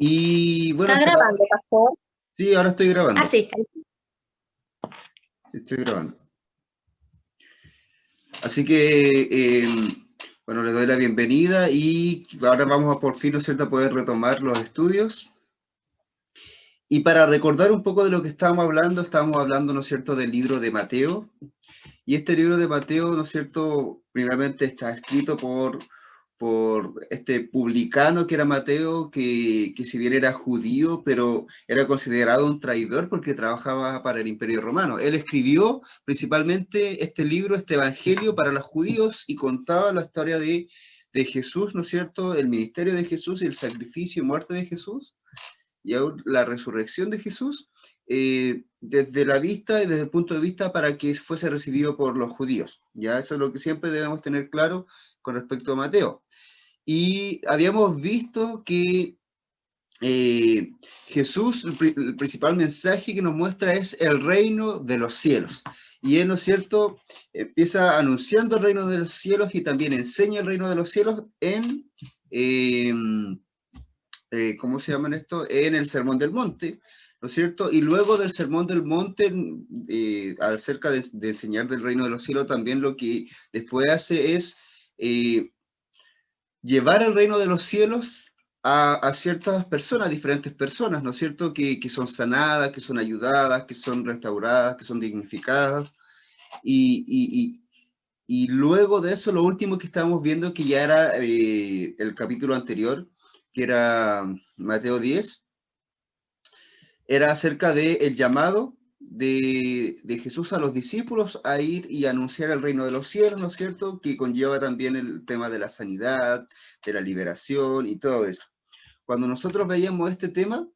Y bueno, ¿Está grabando, pastor? sí, ahora estoy grabando. Ah, sí, está. Sí, estoy grabando. Así que, bueno, le doy la bienvenida y ahora vamos a por fin, ¿no es cierto?, a poder retomar los estudios. Y para recordar un poco de lo que estábamos hablando, ¿no es cierto?, del libro de Mateo. Y este libro de Mateo, ¿no es cierto?, primeramente está escrito por este publicano que era Mateo, que si bien era judío, pero era considerado un traidor porque trabajaba para el Imperio Romano. Él escribió principalmente este libro, este evangelio para los judíos y contaba la historia de Jesús, ¿no es cierto?, el ministerio de Jesús y el sacrificio y muerte de Jesús y aún la resurrección de Jesús, desde la vista y desde el punto de vista para que fuese recibido por los judíos. Ya eso es lo que siempre debemos tener claro con respecto a Mateo. Y habíamos visto que Jesús, el principal mensaje que nos muestra es el reino de los cielos. Y él, ¿no es cierto?, empieza anunciando el reino de los cielos y también enseña el reino de los cielos en... ¿cómo se llaman esto? En el Sermón del Monte, ¿no es cierto? Y luego del Sermón del Monte, acerca de enseñar del reino de los cielos, también lo que después hace es llevar el reino de los cielos a ciertas personas, diferentes personas, ¿no es cierto? Que son sanadas, que son ayudadas, que son restauradas, que son dignificadas. Y luego de eso, lo último que estábamos viendo, que ya era el capítulo anterior, que era Mateo 10, era acerca del llamado de Jesús a los discípulos a ir y anunciar el reino de los cielos, ¿no es cierto? Que conlleva también el tema de la sanidad, de la liberación y todo eso. Cuando nosotros veíamos este tema,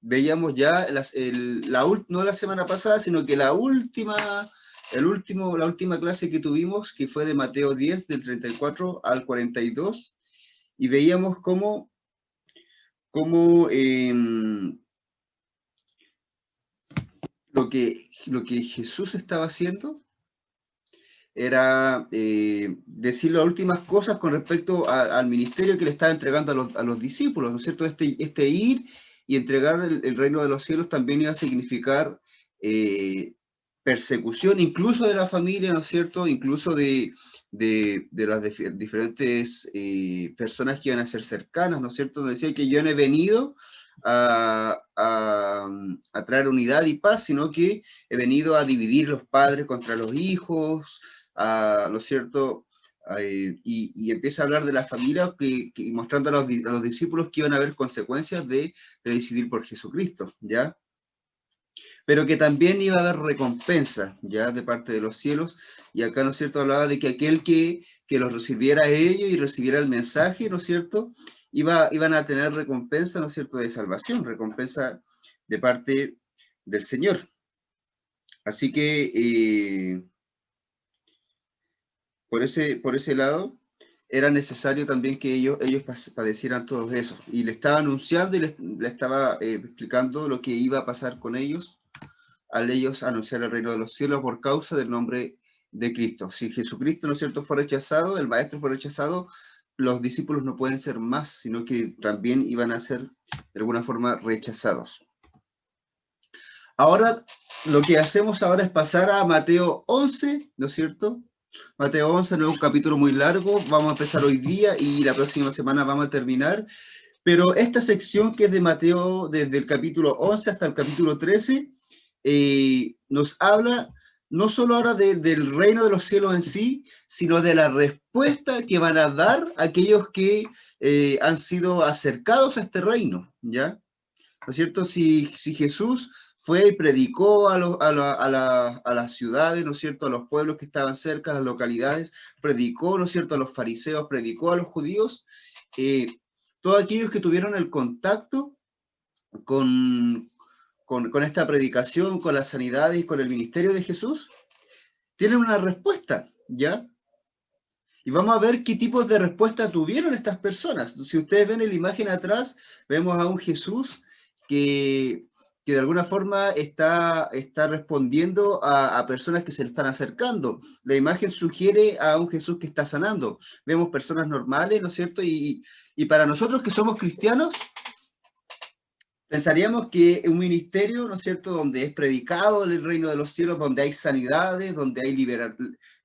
veíamos ya no la semana pasada, sino que la última clase que tuvimos, que fue de Mateo 10, del 34 al 42, y veíamos cómo lo que Jesús estaba haciendo era decir las últimas cosas con respecto al ministerio que le estaba entregando a los discípulos, ¿no es cierto? Este ir y entregar el reino de los cielos también iba a significar persecución, incluso de la familia, ¿no es cierto? Incluso de las diferentes personas que iban a ser cercanas, ¿no es cierto? Decía que yo no he venido a traer unidad y paz, sino que he venido a dividir los padres contra los hijos, ¿no es cierto? Y empieza a hablar de la familia, mostrando a los discípulos que iban a haber consecuencias de decidir por Jesucristo, ¿ya? Pero que también iba a haber recompensa, ¿ya? De parte de los cielos, y acá, ¿no es cierto?, hablaba de que aquel que los recibiera a ellos y recibiera el mensaje, ¿no es cierto?, iban a tener recompensa, ¿no es cierto?, de salvación, recompensa de parte del Señor. Así que por ese lado, era necesario también que ellos padecieran todo eso. Y le estaba anunciando y le estaba explicando lo que iba a pasar con ellos, al ellos anunciar el reino de los cielos por causa del nombre de Cristo. Si Jesucristo, ¿no es cierto?, fue rechazado, el Maestro fue rechazado, los discípulos no pueden ser más, sino que también iban a ser de alguna forma rechazados. Ahora, lo que hacemos ahora es pasar a Mateo 11, ¿no es cierto? Mateo 11 no es un capítulo muy largo, vamos a empezar hoy día y la próxima semana vamos a terminar, pero esta sección que es de Mateo, desde el capítulo 11 hasta el capítulo 13, nos habla no solo ahora del reino de los cielos en sí, sino de la respuesta que van a dar aquellos que han sido acercados a este reino, ¿ya? ¿No es cierto? Si Jesús fue y predicó a las ciudades, ¿no es cierto?, a los pueblos que estaban cerca, a las localidades, predicó, ¿no es cierto?, a los fariseos, predicó a los judíos, todos aquellos que tuvieron el contacto con esta predicación, con la sanidad y con el ministerio de Jesús, tienen una respuesta, ¿ya? Y vamos a ver qué tipos de respuesta tuvieron estas personas. Si ustedes ven en la imagen atrás, vemos a un Jesús que de alguna forma está respondiendo a personas que se le están acercando. La imagen sugiere a un Jesús que está sanando. Vemos personas normales, ¿no es cierto? Y para nosotros que somos cristianos, pensaríamos que un ministerio, ¿no es cierto?, donde es predicado el reino de los cielos, donde hay sanidades, donde hay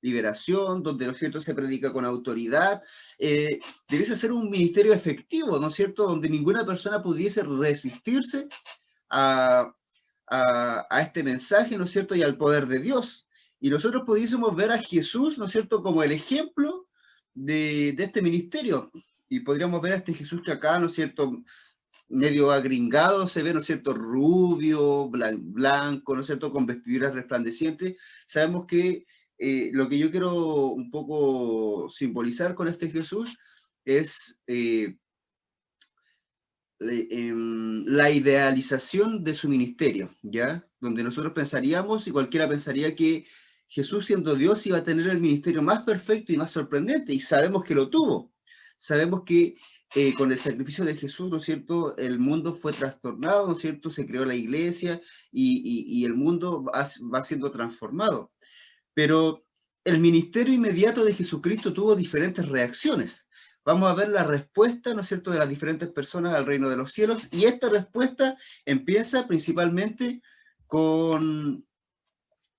liberación, donde, ¿no es cierto?, se predica con autoridad, debiese ser un ministerio efectivo, ¿no es cierto?, donde ninguna persona pudiese resistirse a, a este mensaje, ¿no es cierto?, y al poder de Dios. Y nosotros pudiésemos ver a Jesús, ¿no es cierto?, como el ejemplo de este ministerio. Y podríamos ver a este Jesús que acá, ¿no es cierto?, medio agringado, se ve, ¿no es cierto?, rubio, blanco, ¿no es cierto?, con vestiduras resplandecientes. Sabemos que lo que yo quiero un poco simbolizar con este Jesús es la idealización de su ministerio, ¿ya? Donde nosotros pensaríamos, y cualquiera pensaría que Jesús, siendo Dios, iba a tener el ministerio más perfecto y más sorprendente, y sabemos que lo tuvo. Sabemos que con el sacrificio de Jesús, ¿no es cierto?, el mundo fue trastornado, ¿no es cierto?, se creó la iglesia y el mundo va siendo transformado. Pero el ministerio inmediato de Jesucristo tuvo diferentes reacciones. Vamos a ver la respuesta, ¿no es cierto?, de las diferentes personas al reino de los cielos, y esta respuesta empieza principalmente con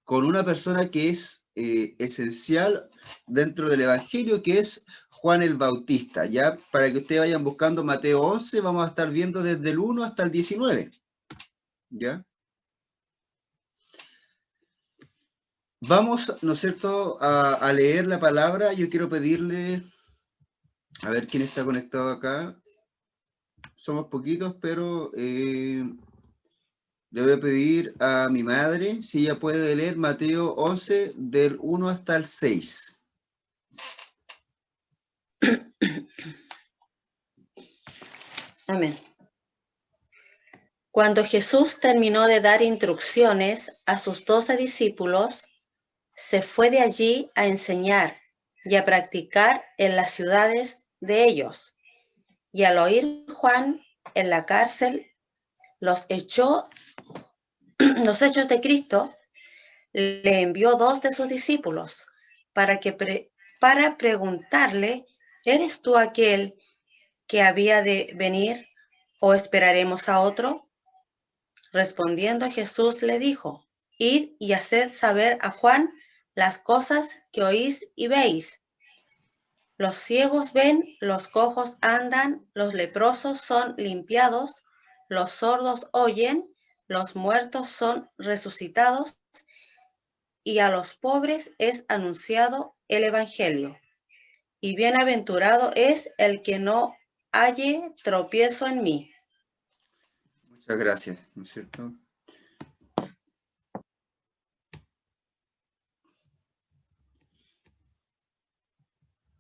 una persona que es esencial dentro del Evangelio, que es Juan el Bautista. Ya para que ustedes vayan buscando Mateo 11, vamos a estar viendo desde el 1 hasta el 19. ¿Ya? Vamos, ¿no es cierto?, a leer la palabra. Yo quiero pedirle, a ver quién está conectado acá. Somos poquitos, pero le voy a pedir a mi madre si ella puede leer Mateo 11 del 1 hasta el 6. Amén. Cuando Jesús terminó de dar instrucciones a sus 12 discípulos, se fue de allí a enseñar y a practicar en las ciudades de ellos. Y al oír Juan en la cárcel los hechos de Cristo, le envió 2 de sus discípulos para preguntarle: ¿eres tú aquel que había de venir o esperaremos a otro? Respondiendo Jesús le dijo: id y haced saber a Juan las cosas que oís y veis. Los ciegos ven, los cojos andan, los leprosos son limpiados, los sordos oyen, los muertos son resucitados, y a los pobres es anunciado el Evangelio. Y bienaventurado es el que no halle tropiezo en mí. Muchas gracias, ¿no es cierto?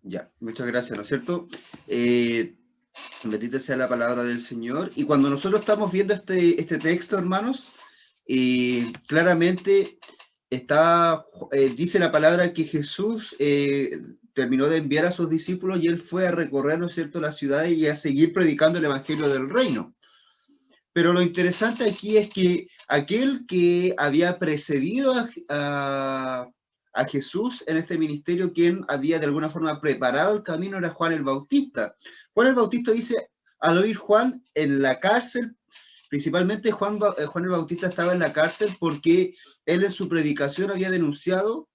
Ya, muchas gracias, ¿no es cierto? Bendita sea la palabra del Señor. Y cuando nosotros estamos viendo este texto, hermanos, claramente dice la palabra que Jesús terminó de enviar a sus discípulos y él fue a recorrer, ¿no es cierto?, la ciudad y a seguir predicando el evangelio del reino. Pero lo interesante aquí es que aquel que había precedido a Jesús en este ministerio, quien había de alguna forma preparado el camino, era Juan el Bautista. Juan el Bautista dice, al oír Juan en la cárcel, principalmente Juan el Bautista estaba en la cárcel porque él en su predicación había denunciado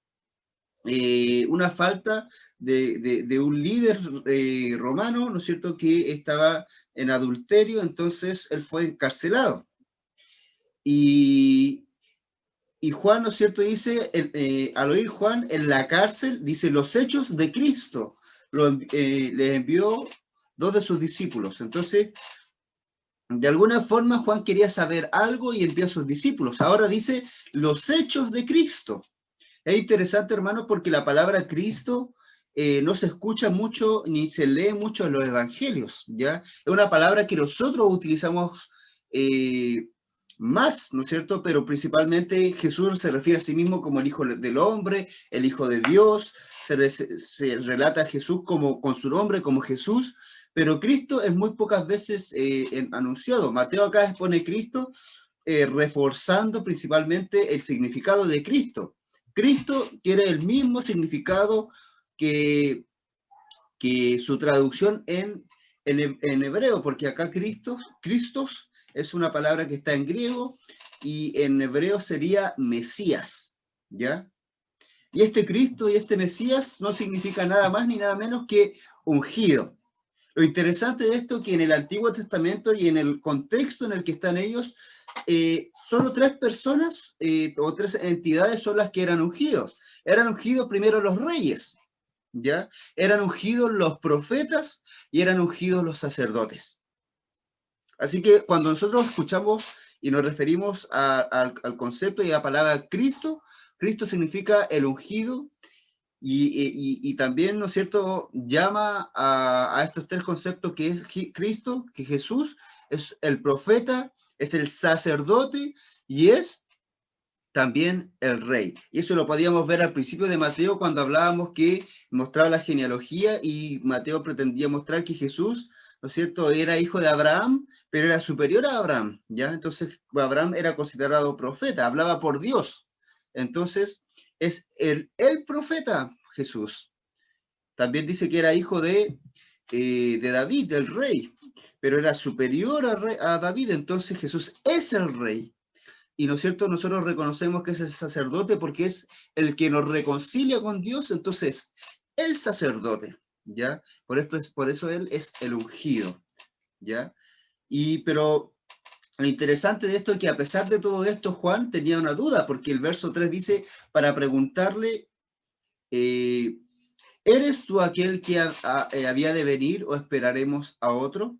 una falta de un líder romano, ¿no es cierto?, que estaba en adulterio, entonces él fue encarcelado. Y Juan, ¿no es cierto?, dice, al oír Juan en la cárcel, dice, los hechos de Cristo, les envió 2 de sus discípulos. Entonces, de alguna forma Juan quería saber algo y envió a sus discípulos. Ahora dice, los hechos de Cristo. Es interesante, hermano, porque la palabra Cristo no se escucha mucho ni se lee mucho en los evangelios, ¿ya? Es una palabra que nosotros utilizamos más, ¿no es cierto? Pero principalmente Jesús se refiere a sí mismo como el Hijo del Hombre, el Hijo de Dios, se relata a Jesús con su nombre, como Jesús, pero Cristo es muy pocas veces anunciado. Mateo acá expone Cristo reforzando principalmente el significado de Cristo. Cristo tiene el mismo significado que su traducción en en hebreo, porque acá Christos es una palabra que está en griego y en hebreo sería Mesías, ¿ya? Y este Cristo y este Mesías no significa nada más ni nada menos que ungido. Lo interesante de esto es que en el Antiguo Testamento y en el contexto en el que están ellos, solo tres personas o tres entidades son las que eran ungidos. Eran ungidos primero los reyes, ¿ya? Eran ungidos los profetas y eran ungidos los sacerdotes. Así que cuando nosotros escuchamos y nos referimos al concepto y a la palabra Cristo, Cristo significa el ungido y también, ¿no es cierto?, llama a estos tres conceptos que es Cristo, que Jesús es el profeta, es el sacerdote y es también el rey. Y eso lo podíamos ver al principio de Mateo cuando hablábamos que mostraba la genealogía y Mateo pretendía mostrar que Jesús, ¿no es cierto?, era hijo de Abraham, pero era superior a Abraham, ¿ya? Entonces Abraham era considerado profeta, hablaba por Dios. Entonces es el profeta Jesús. También dice que era hijo de David, del rey, pero era superior a David, entonces Jesús es el rey. Y, ¿no es cierto?, nosotros reconocemos que es el sacerdote porque es el que nos reconcilia con Dios, entonces, el sacerdote, ¿ya? Por eso él es el ungido, ¿ya? Pero lo interesante de esto es que a pesar de todo esto, Juan tenía una duda, porque el verso 3 dice, para preguntarle, ¿eres tú aquel que había de venir o esperaremos a otro?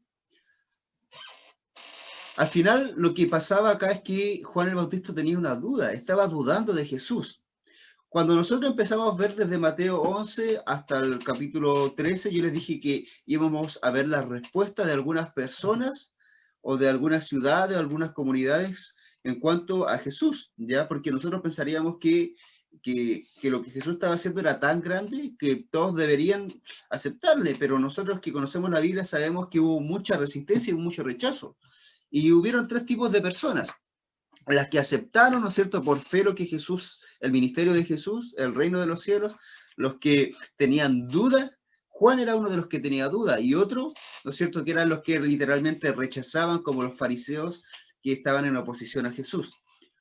Al final, lo que pasaba acá es que Juan el Bautista tenía una duda, estaba dudando de Jesús. Cuando nosotros empezamos a ver desde Mateo 11 hasta el capítulo 13, yo les dije que íbamos a ver la respuesta de algunas personas o de algunas ciudades, o algunas comunidades en cuanto a Jesús, ¿ya? Porque nosotros pensaríamos que lo que Jesús estaba haciendo era tan grande que todos deberían aceptarle, pero nosotros que conocemos la Biblia sabemos que hubo mucha resistencia y mucho rechazo. Y hubieron tres tipos de personas: las que aceptaron, ¿no es cierto?, por fe lo que Jesús, el ministerio de Jesús, el reino de los cielos, los que tenían duda. Juan era uno de los que tenía duda, y otro, ¿no es cierto?, que eran los que literalmente rechazaban, como los fariseos que estaban en oposición a Jesús.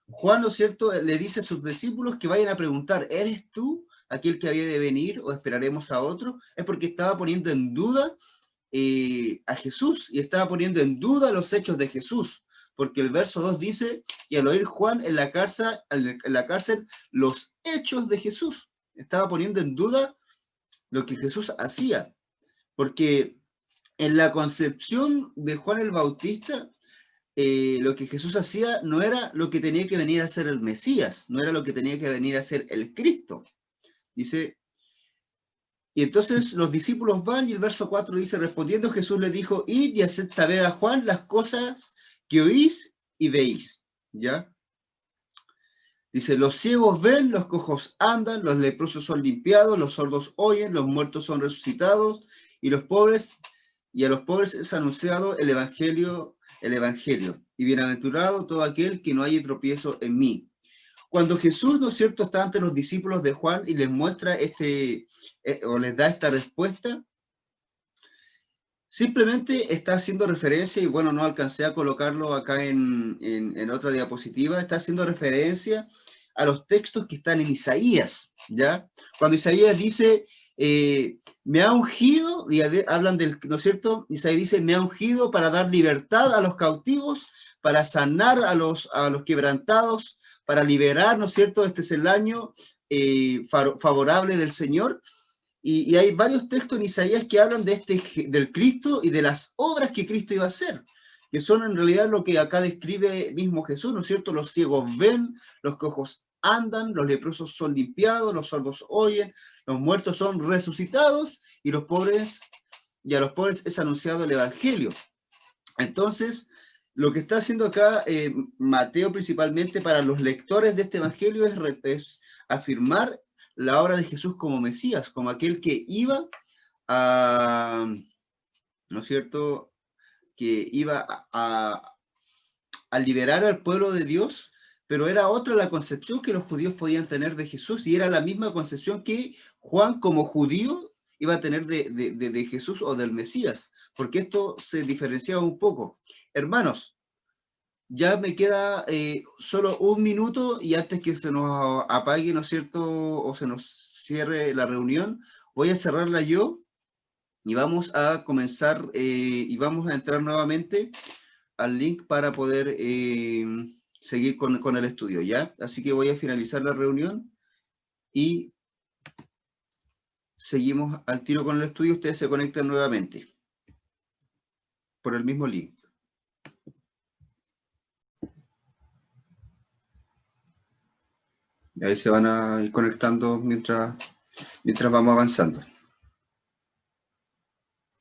Juan, ¿no es cierto?, le dice a sus discípulos que vayan a preguntar, ¿eres tú aquel que había de venir o esperaremos a otro? Es porque estaba poniendo en duda a Jesús y estaba poniendo en duda los hechos de Jesús, porque el verso 2 dice, y al oír Juan en la cárcel los hechos de Jesús, estaba poniendo en duda lo que Jesús hacía, porque en la concepción de Juan el Bautista, lo que Jesús hacía no era lo que tenía que venir a ser el Mesías, no era lo que tenía que venir a ser el Cristo. Dice, y entonces los discípulos van y el verso 4 dice, respondiendo Jesús le dijo, id y haced saber a Juan las cosas que oís y veis, ¿ya? Dice, los ciegos ven, los cojos andan, los leprosos son limpiados, los sordos oyen, los muertos son resucitados, y a los pobres es anunciado el evangelio. Y bienaventurado todo aquel que no haya tropiezo en mí. Cuando Jesús, ¿no es cierto?, está ante los discípulos de Juan y les muestra o les da esta respuesta, simplemente está haciendo referencia, y bueno, no alcancé a colocarlo acá en otra diapositiva, está haciendo referencia a los textos que están en Isaías, ¿ya? Cuando Isaías dice, me ha ungido, y hablan del, ¿no es cierto? Isaías dice, me ha ungido para dar libertad a los cautivos, para sanar a los quebrantados, para liberar, ¿no es cierto? Este es el año favorable del Señor. Y hay varios textos en Isaías que hablan del Cristo y de las obras que Cristo iba a hacer, que son en realidad lo que acá describe mismo Jesús, ¿no es cierto? Los ciegos ven, los cojos andan, los leprosos son limpiados, los sordos oyen, los muertos son resucitados, y a los pobres es anunciado el Evangelio. Entonces, lo que está haciendo acá Mateo principalmente para los lectores de este Evangelio es afirmar la obra de Jesús como Mesías, como aquel que iba a, ¿no es cierto?, que iba a liberar al pueblo de Dios, pero era otra la concepción que los judíos podían tener de Jesús, y era la misma concepción que Juan como judío iba a tener de Jesús o del Mesías, porque esto se diferenciaba un poco. Hermanos, ya me queda solo un minuto y antes que se nos apague, ¿no es cierto?, o se nos cierre la reunión, voy a cerrarla yo y vamos a comenzar y vamos a entrar nuevamente al link para poder seguir con el estudio, ¿ya? Así que voy a finalizar la reunión y seguimos al tiro con el estudio. Ustedes se conectan nuevamente por el mismo link. Y ahí se van a ir conectando mientras vamos avanzando.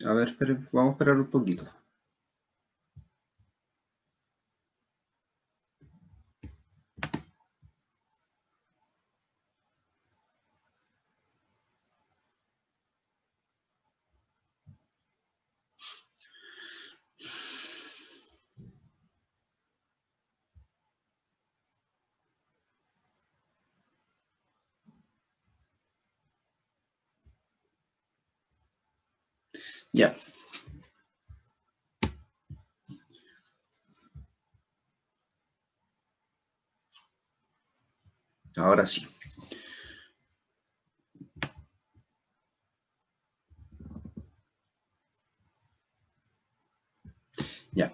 A ver, vamos a esperar un poquito. Ya. Ahora sí. Ya.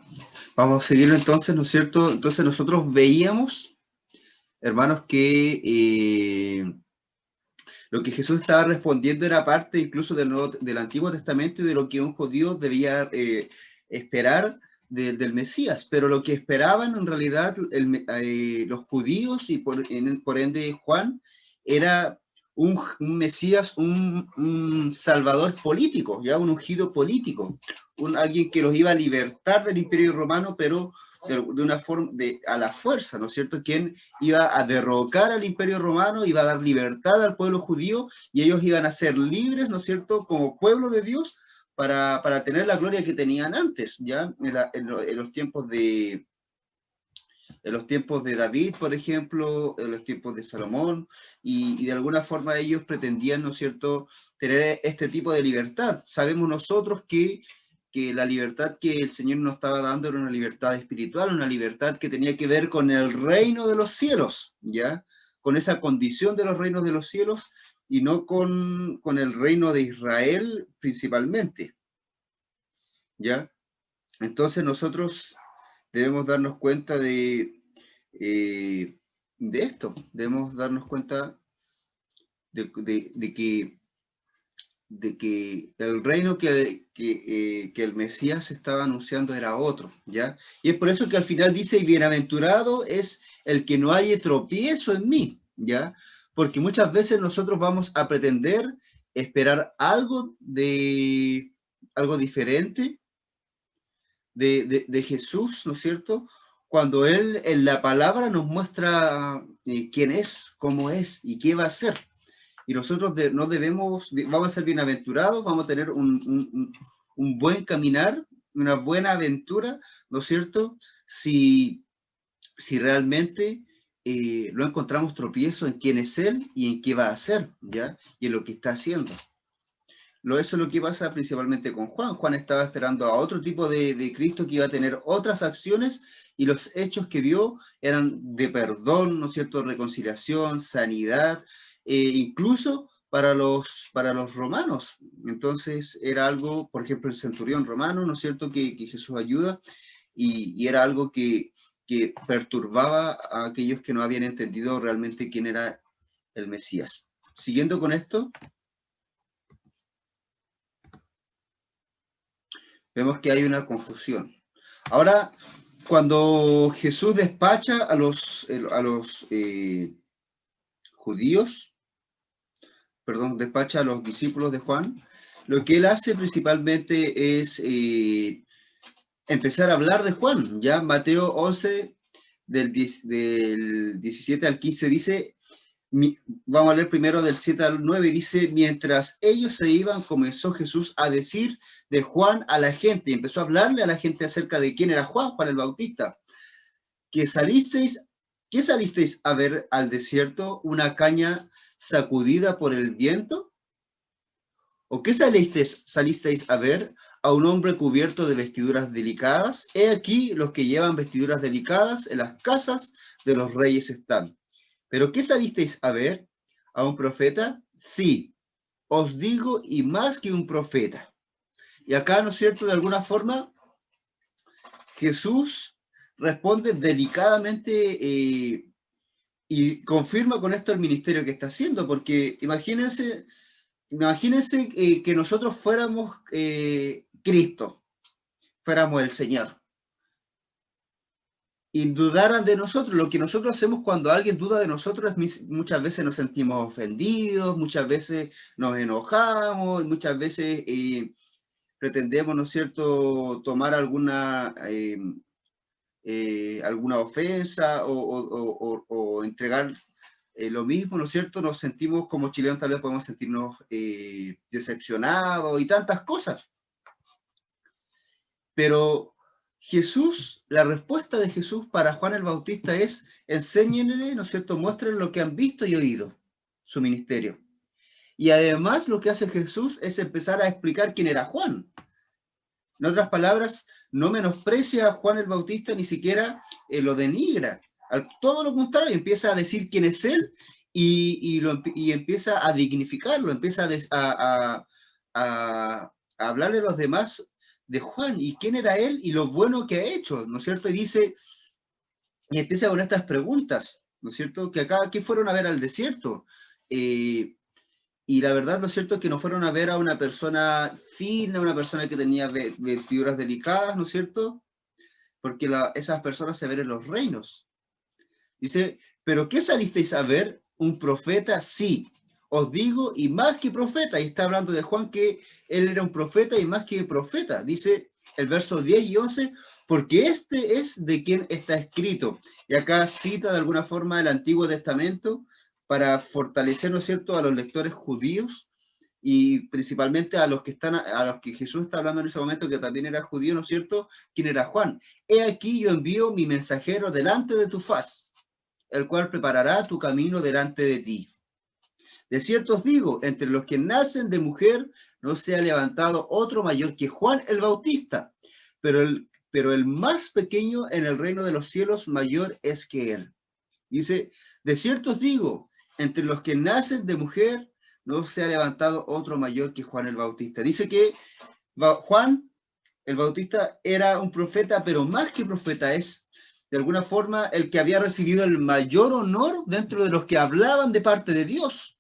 Vamos a seguir entonces, ¿no es cierto? Entonces nosotros veíamos, hermanos, que lo que Jesús estaba respondiendo era parte incluso del Antiguo Testamento y de lo que un judío debía esperar del Mesías. Pero lo que esperaban en realidad los judíos y por ende Juan era un Mesías, un salvador político, ya un ungido político, alguien que los iba a libertar del Imperio Romano, pero de una forma a la fuerza, ¿no es cierto? Quien iba a derrocar al Imperio Romano, iba a dar libertad al pueblo judío y ellos iban a ser libres, ¿no es cierto?, como pueblo de Dios para tener la gloria que tenían antes, ¿ya? En los tiempos de David, por ejemplo, en los tiempos de Salomón, y de alguna forma ellos pretendían, ¿no es cierto?, tener este tipo de libertad. Sabemos nosotros que la libertad que el Señor nos estaba dando era una libertad espiritual, una libertad que tenía que ver con el reino de los cielos, ¿ya? Con esa condición de los reinos de los cielos y no con el reino de Israel principalmente, ¿ya? Entonces nosotros debemos darnos cuenta de esto, debemos darnos cuenta de que el reino que el Mesías estaba anunciando era otro, ¿ya? Y es por eso que al final dice, y bienaventurado es el que no haya tropiezo en mí, ¿ya? Porque muchas veces nosotros vamos a pretender esperar algo diferente de Jesús, ¿no es cierto? Cuando Él en la palabra nos muestra quién es, cómo es y qué va a hacer. Y nosotros no debemos, vamos a ser bienaventurados, vamos a tener un buen caminar, una buena aventura, ¿no es cierto? Si realmente lo encontramos tropiezo en quién es Él y en qué va a hacer, ¿ya? Y en lo que está haciendo. Eso es lo que pasa principalmente con Juan. Juan estaba esperando a otro tipo de Cristo que iba a tener otras acciones y los hechos que vio eran de perdón, ¿no es cierto?, reconciliación, sanidad, incluso para los romanos. Entonces era algo, por ejemplo, el centurión romano, ¿no es cierto?, que Jesús ayuda y era algo que perturbaba a aquellos que no habían entendido realmente quién era el Mesías. Siguiendo con esto, vemos que hay una confusión. Ahora, cuando Jesús despacha a los judíos, despacha a los discípulos de Juan, lo que él hace principalmente es empezar a hablar de Juan. Ya Mateo 11, del 17 al 15 dice, vamos a leer primero del 7 al 9, dice, mientras ellos se iban, comenzó Jesús a decir de Juan a la gente, y empezó a hablarle a la gente acerca de quién era Juan el Bautista, ¿qué salisteis a ver al desierto? ¿Una caña sacudida por el viento? ¿O qué salisteis a ver? ¿A un hombre cubierto de vestiduras delicadas? He aquí los que llevan vestiduras delicadas en las casas de los reyes están. ¿Pero qué salisteis a ver? ¿A un profeta? Sí, os digo, y más que un profeta. Y acá, ¿no es cierto?, de alguna forma, Jesús responde delicadamente y confirma con esto el ministerio que está haciendo, porque imagínense que nosotros fuéramos Cristo, fuéramos el Señor, y dudaran de nosotros. Lo que nosotros hacemos cuando alguien duda de nosotros es muchas veces nos sentimos ofendidos, muchas veces nos enojamos, muchas veces pretendemos, ¿no es cierto?, tomar alguna ofensa o entregar lo mismo, ¿no es cierto? Nos sentimos como chilenos, tal vez podemos sentirnos decepcionados y tantas cosas. Pero Jesús, la respuesta de Jesús para Juan el Bautista es: enséñenle, ¿no es cierto? Muéstrenle lo que han visto y oído, su ministerio. Y además lo que hace Jesús es empezar a explicar quién era Juan. En otras palabras, no menosprecia a Juan el Bautista, ni siquiera lo denigra. Todo lo contrario, empieza a decir quién es él y empieza a dignificarlo, empieza a hablarle a los demás de Juan y quién era él y lo bueno que ha hecho, ¿no es cierto? Y dice, y empieza con estas preguntas, ¿no es cierto? Que acá, ¿qué fueron a ver al desierto? Y la verdad, ¿no es cierto?, que no fueron a ver a una persona fina, una persona que tenía vestiduras delicadas, ¿no es cierto? Porque esas personas se ven en los reinos. Dice, ¿pero qué salisteis a ver? ¿Un profeta? Sí, os digo, y más que profeta. Y está hablando de Juan, que él era un profeta y más que profeta. Dice el verso 10 y 11, porque este es de quien está escrito. Y acá cita de alguna forma el Antiguo Testamento para fortalecer, ¿no es cierto?, a los lectores judíos y principalmente a los que Jesús está hablando en ese momento, que también era judío, ¿no es cierto?, ¿quién era Juan? He aquí yo envío mi mensajero delante de tu faz, el cual preparará tu camino delante de ti. De cierto os digo, entre los que nacen de mujer no se ha levantado otro mayor que Juan el Bautista, pero el más pequeño en el reino de los cielos mayor es que él. Dice, de cierto os digo, entre los que nacen de mujer no se ha levantado otro mayor que Juan el Bautista. Dice que Juan el Bautista era un profeta, pero más que profeta es, de alguna forma, el que había recibido el mayor honor dentro de los que hablaban de parte de Dios.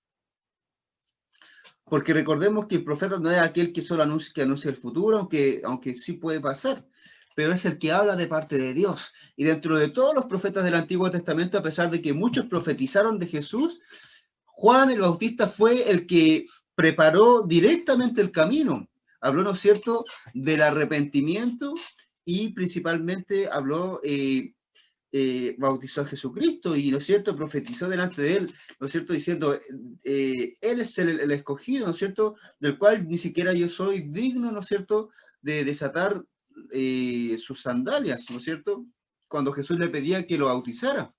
Porque recordemos que el profeta no es aquel que solo anuncia el futuro, aunque sí puede pasar, pero es el que habla de parte de Dios. Y dentro de todos los profetas del Antiguo Testamento, a pesar de que muchos profetizaron de Jesús, Juan el Bautista fue el que preparó directamente el camino. Habló, ¿no es cierto?, del arrepentimiento y principalmente habló, bautizó a Jesucristo y, ¿no es cierto?, profetizó delante de él, ¿no es cierto?, diciendo, él es el escogido, ¿no es cierto?, del cual ni siquiera yo soy digno, ¿no es cierto?, de desatar sus sandalias, ¿no es cierto?, cuando Jesús le pedía que lo bautizara.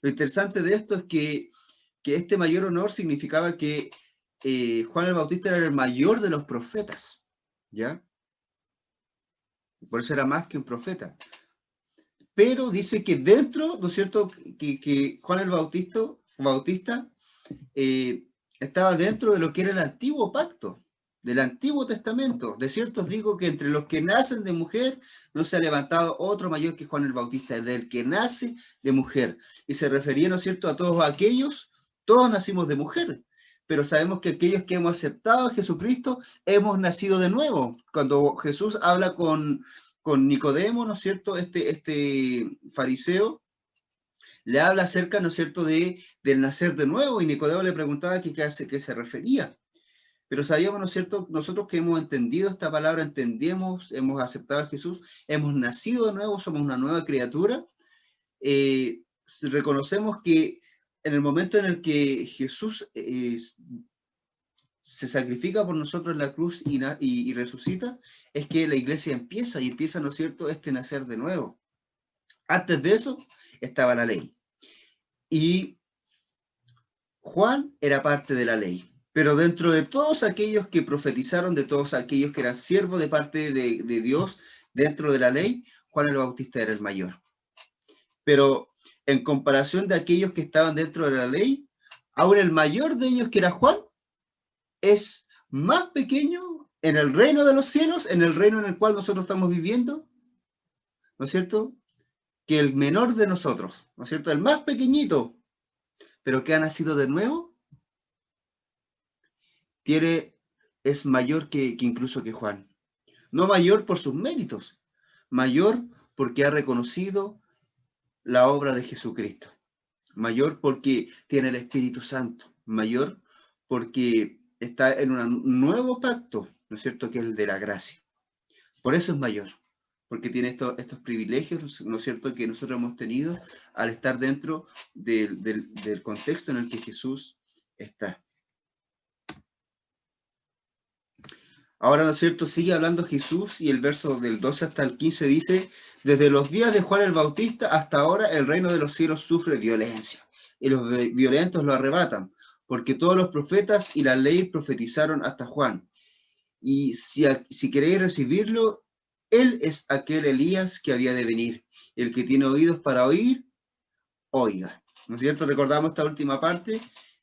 Lo interesante de esto es que este mayor honor significaba que Juan el Bautista era el mayor de los profetas, ¿ya? Por eso era más que un profeta. Pero dice que dentro, ¿no es cierto?, que Juan el Bautista estaba dentro de lo que era el antiguo pacto, del Antiguo Testamento. De cierto os digo que entre los que nacen de mujer no se ha levantado otro mayor que Juan el Bautista, del que nace de mujer. Y se refería, ¿no es cierto?, a todos aquellos, todos nacimos de mujer, pero sabemos que aquellos que hemos aceptado a Jesucristo hemos nacido de nuevo. Cuando Jesús habla con Nicodemo, ¿no es cierto?, este fariseo, le habla acerca, ¿no es cierto?, del nacer de nuevo, y Nicodemo le preguntaba a qué se refería. Pero sabíamos, ¿no es cierto?, nosotros que hemos entendido esta palabra, entendemos, hemos aceptado a Jesús, hemos nacido de nuevo, somos una nueva criatura, reconocemos que en el momento en el que Jesús se sacrifica por nosotros en la cruz y resucita, es que la iglesia empieza, ¿no es cierto?, este nacer de nuevo. Antes de eso estaba la ley. Y Juan era parte de la ley, Pero dentro de todos aquellos que profetizaron, de todos aquellos que eran siervos de parte de Dios dentro de la ley, Juan el Bautista era el mayor. Pero en comparación de aquellos que estaban dentro de la ley, aún el mayor de ellos, que era Juan, es más pequeño en el reino de los cielos, en el reino en el cual nosotros estamos viviendo, ¿no es cierto?, que el menor de nosotros, ¿no es cierto?, el más pequeñito, pero que ha nacido de nuevo, es mayor que incluso que Juan. No mayor por sus méritos, mayor porque ha reconocido la obra de Jesucristo, mayor porque tiene el Espíritu Santo, mayor porque está en un nuevo pacto, ¿no es cierto?, que es el de la gracia. Por eso es mayor, porque tiene estos privilegios, ¿no es cierto?, que nosotros hemos tenido al estar dentro del contexto en el que Jesús está. Ahora, ¿no es cierto?, sigue hablando Jesús y el verso del 12 hasta el 15 dice: desde los días de Juan el Bautista hasta ahora el reino de los cielos sufre violencia, y los violentos lo arrebatan, porque todos los profetas y la ley profetizaron hasta Juan. Y si queréis recibirlo, él es aquel Elías que había de venir. El que tiene oídos para oír, oiga. ¿No es cierto? Recordamos esta última parte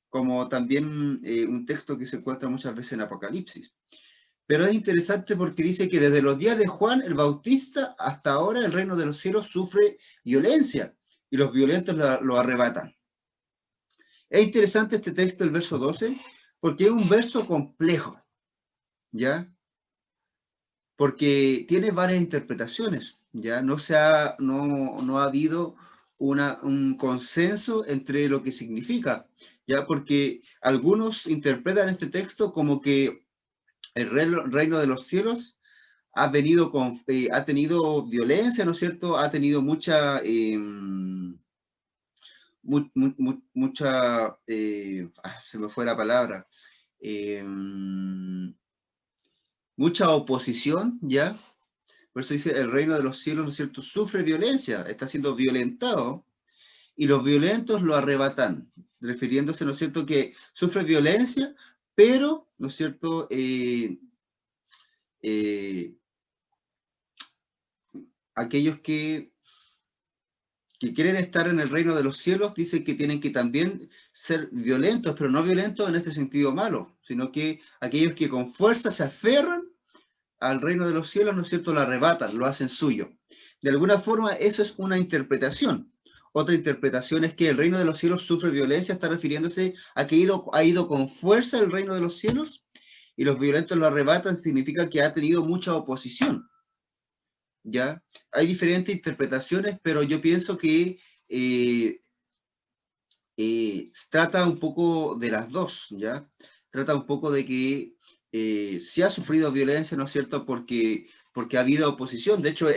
como también un texto que se encuentra muchas veces en Apocalipsis. Pero es interesante porque dice que desde los días de Juan el Bautista hasta ahora el reino de los cielos sufre violencia y los violentos lo arrebatan. Es interesante este texto, el verso 12, porque es un verso complejo, ¿ya? Porque tiene varias interpretaciones, ¿ya? No ha habido un consenso entre lo que significa, ¿ya? Porque algunos interpretan este texto como que el reino de los cielos ha tenido violencia, ¿no es cierto? Ha tenido mucha, se me fue la palabra, mucha oposición, ¿ya? Por eso dice, el reino de los cielos, ¿no es cierto?, sufre violencia, está siendo violentado, y los violentos lo arrebatan, refiriéndose, ¿no es cierto?, que sufre violencia, pero, ¿no es cierto?, aquellos que quieren estar en el reino de los cielos, dicen que tienen que también ser violentos, pero no violentos en este sentido malo, sino que aquellos que con fuerza se aferran al reino de los cielos, ¿no es cierto?, lo arrebatan, lo hacen suyo. De alguna forma, eso es una interpretación. Otra interpretación es que el reino de los cielos sufre violencia, está refiriéndose a que ha ido con fuerza el reino de los cielos, y los violentos lo arrebatan, significa que ha tenido mucha oposición. ¿Ya? Hay diferentes interpretaciones, pero yo pienso que se trata un poco de las dos, ¿ya? Trata un poco de que se ha sufrido violencia, ¿no es cierto?, porque ha habido oposición. De hecho,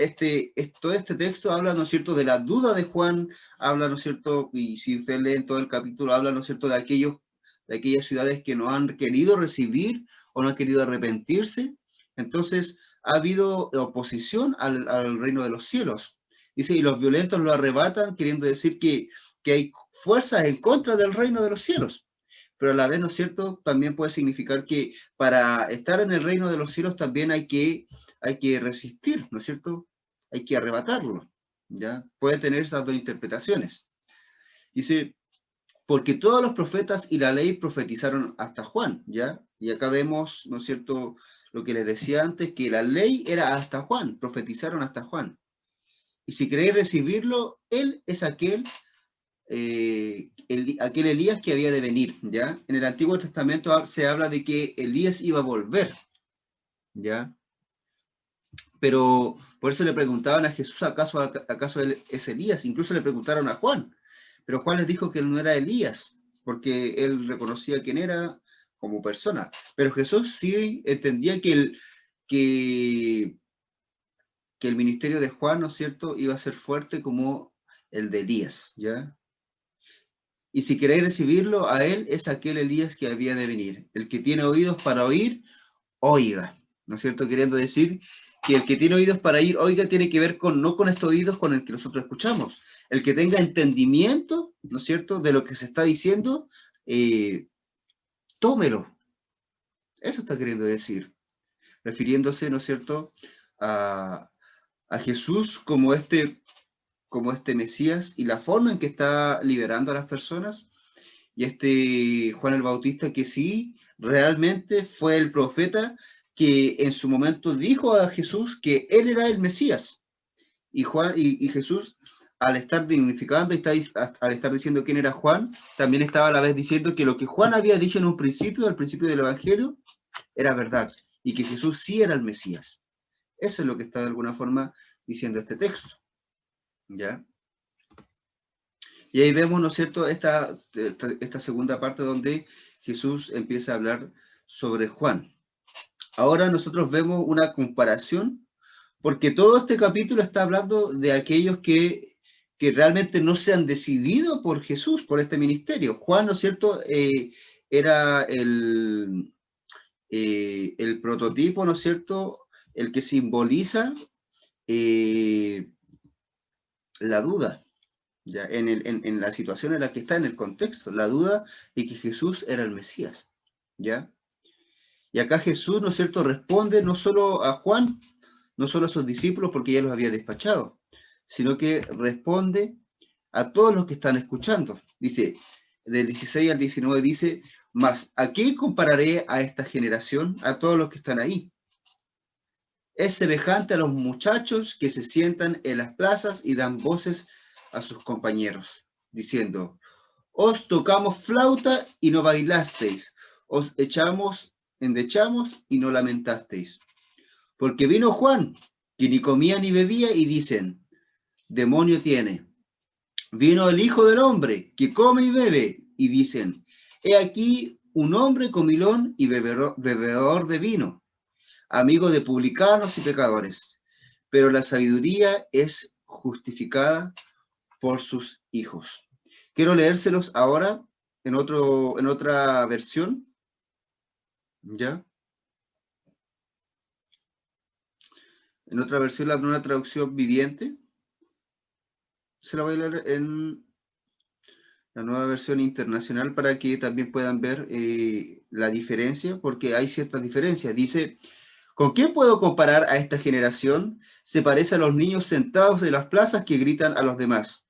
todo este texto habla, ¿no es cierto?, de la duda de Juan, habla, ¿no es cierto?, y si ustedes leen todo el capítulo, habla, ¿no es cierto?, de aquellas ciudades que no han querido recibir o no han querido arrepentirse. Entonces, ha habido oposición al reino de los cielos. Dice, y los violentos lo arrebatan, queriendo decir que hay fuerzas en contra del reino de los cielos. Pero a la vez, ¿no es cierto?, también puede significar que para estar en el reino de los cielos también hay que resistir, ¿no es cierto? Hay que arrebatarlo, ¿ya? Puede tener esas dos interpretaciones. Dice, porque todos los profetas y la ley profetizaron hasta Juan, ¿ya? Y acá vemos, ¿no es cierto?, lo que les decía antes, que la ley era hasta Juan, profetizaron hasta Juan. Y si queréis recibirlo, él es aquel Elías que había de venir, ¿ya? En el Antiguo Testamento se habla de que Elías iba a volver, ¿ya? Pero por eso le preguntaban a Jesús, ¿acaso él es Elías? Incluso le preguntaron a Juan, pero Juan les dijo que él no era Elías, porque él reconocía quién era como persona. Pero Jesús sí entendía que el ministerio de Juan, ¿no es cierto?, iba a ser fuerte como el de Elías, ¿ya? Y si queréis recibirlo, a él es aquel Elías que había de venir. El que tiene oídos para oír, oiga. ¿No es cierto? Queriendo decir que el que tiene oídos para oír, oiga, tiene que ver no con estos oídos con el que nosotros escuchamos. El que tenga entendimiento, ¿no es cierto?, de lo que se está diciendo, tómelo, Eso está queriendo decir, refiriéndose, ¿no es cierto?, a, a Jesús como este Mesías y la forma en que está liberando a las personas, y este Juan el Bautista que sí, realmente fue el profeta que en su momento dijo a Jesús que él era el Mesías. Y Juan y Jesús, al estar dignificando y al estar diciendo quién era Juan, también estaba a la vez diciendo que lo que Juan había dicho en un principio, al principio del Evangelio, era verdad, y que Jesús sí era el Mesías. Eso es lo que está de alguna forma diciendo este texto, ¿ya? Y ahí vemos, ¿no es cierto?, esta segunda parte donde Jesús empieza a hablar sobre Juan. Ahora nosotros vemos una comparación, porque todo este capítulo está hablando de aquellos que realmente no se han decidido por Jesús, por este ministerio. Juan, ¿no es cierto?, era el prototipo, ¿no es cierto?, el que simboliza la duda, ya, en la situación en la que está, en el contexto, la duda de que Jesús era el Mesías, ¿ya? Y acá Jesús, ¿no es cierto?, responde no solo a Juan, no solo a sus discípulos porque ya los había despachado, sino que responde a todos los que están escuchando. Dice, del 16 al 19 dice, mas ¿a qué compararé a esta generación? A todos los que están ahí. Es semejante a los muchachos que se sientan en las plazas y dan voces a sus compañeros, diciendo, os tocamos flauta y no bailasteis, os endechamos y no lamentasteis. Porque vino Juan, que ni comía ni bebía, y dicen, demonio tiene. Vino el Hijo del Hombre, que come y bebe, y dicen, he aquí un hombre comilón y bebedor de vino, amigo de publicanos y pecadores. Pero la sabiduría es justificada por sus hijos. Quiero leérselos ahora en otra versión, ¿ya? En otra versión, la nueva traducción viviente. Se la voy a leer en la nueva versión internacional para que también puedan ver la diferencia, porque hay ciertas diferencias. Dice, ¿con qué puedo comparar a esta generación? Se parece a los niños sentados en las plazas que gritan a los demás.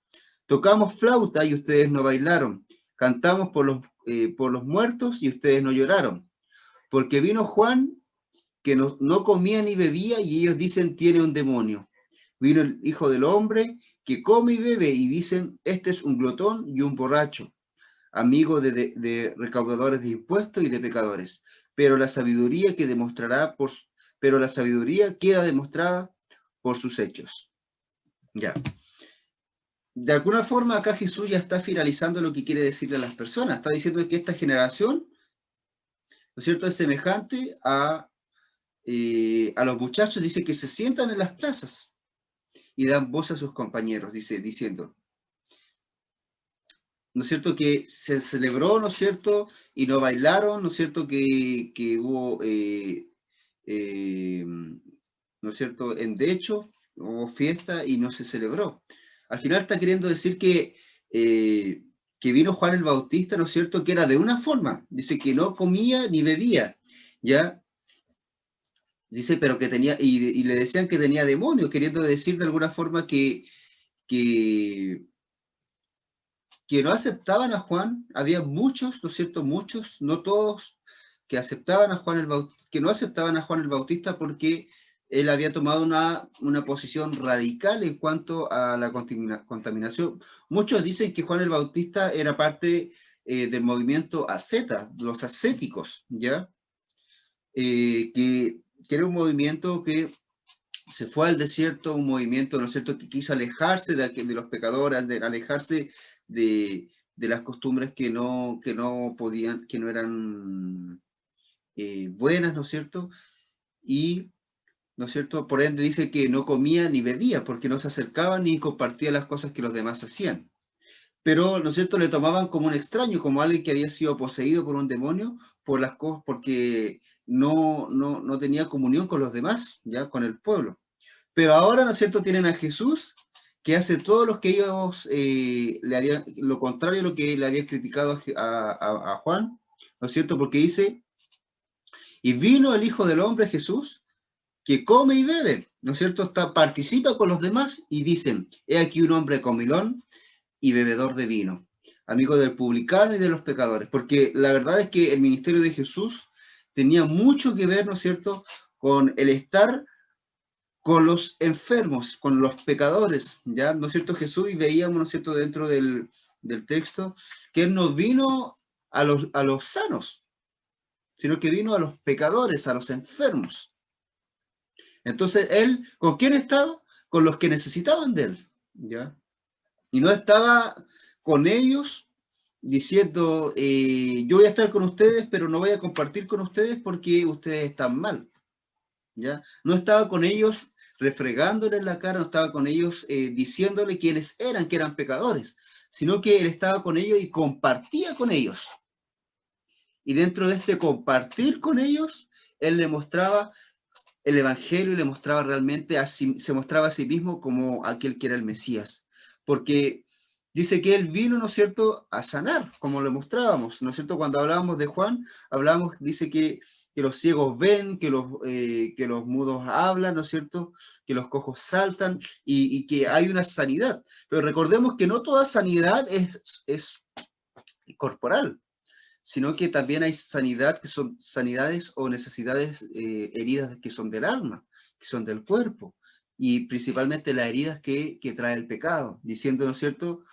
Tocamos flauta y ustedes no bailaron. Cantamos por los muertos y ustedes no lloraron. Porque vino Juan que no comía ni bebía y ellos dicen tiene un demonio. Vino el Hijo del Hombre que come y bebe y dicen este es un glotón y un borracho, amigo de recaudadores de impuestos y de pecadores. Pero la sabiduría queda demostrada por sus hechos. Ya. De alguna forma acá Jesús ya está finalizando lo que quiere decirle a las personas. Está diciendo que esta generación, ¿no es cierto?, es semejante a los muchachos, dice que se sientan en las plazas y dan voz a sus compañeros, diciendo, ¿no es cierto?, que se celebró, ¿no es cierto?, y no bailaron, ¿no es cierto?, que hubo, ¿no es cierto?, endecho, hubo fiesta y no se celebró. Al final está queriendo decir que vino Juan el Bautista, ¿no es cierto?, que era de una forma, dice que no comía ni bebía, ¿ya? Dice, pero que tenía, y le decían que tenía demonios, queriendo decir de alguna forma que, que no aceptaban a Juan. Había muchos, ¿no es cierto? Muchos, no todos, que aceptaban a Juan el Bautista, que no aceptaban a Juan el Bautista porque él había tomado una posición radical en cuanto a la contaminación. Muchos dicen que Juan el Bautista era parte del movimiento asceta, los ascéticos, ¿ya? Que era un movimiento que se fue al desierto, un movimiento, ¿no es cierto?, que quiso alejarse de los pecadores, alejarse de las costumbres que no podían, que no eran buenas, ¿no es cierto? Y, ¿no es cierto?, por ende dice que no comía ni bebía, porque no se acercaba ni compartía las cosas que los demás hacían. Pero, ¿no es cierto?, le tomaban como un extraño, como alguien que había sido poseído por un demonio, por las cosas, porque no tenía comunión con los demás, ya con el pueblo. Pero ahora, ¿no es cierto?, tienen a Jesús que hace todo lo que ellos lo contrario a lo que le había criticado a Juan, ¿no es cierto? Porque dice, Y vino el Hijo del Hombre, Jesús, que come y bebe, ¿no es cierto? Participa con los demás y dicen, he aquí un hombre comilón y bebedor de vino, amigo del publicano y de los pecadores, porque la verdad es que el ministerio de Jesús tenía mucho que ver, ¿no es cierto?, con el estar con los enfermos, con los pecadores, ¿ya? ¿No es cierto? Jesús, y veíamos, ¿no es cierto?, dentro del texto, que Él no vino a los sanos, sino que vino a los pecadores, a los enfermos. Entonces, Él, ¿con quién estaba? Con los que necesitaban de Él, ¿ya? Y no estaba con ellos diciendo, yo voy a estar con ustedes, pero no voy a compartir con ustedes porque ustedes están mal, ¿ya? No estaba con ellos refregándoles la cara, no estaba con ellos diciéndole quiénes eran, que eran pecadores, sino que Él estaba con ellos y compartía con ellos. Y dentro de este compartir con ellos, Él le mostraba el Evangelio y le mostraba realmente, se mostraba a sí mismo como aquel que era el Mesías. Porque dice que Él vino, ¿no es cierto?, a sanar, como le mostrábamos, ¿no es cierto? Cuando hablábamos de Juan, dice que los ciegos ven, que los mudos hablan, ¿no es cierto?, que los cojos saltan y que hay una sanidad. Pero recordemos que no toda sanidad es corporal, sino que también hay sanidad que son sanidades o necesidades, heridas que son del alma, que son del cuerpo, y principalmente las heridas que trae el pecado, diciendo, ¿no es cierto?,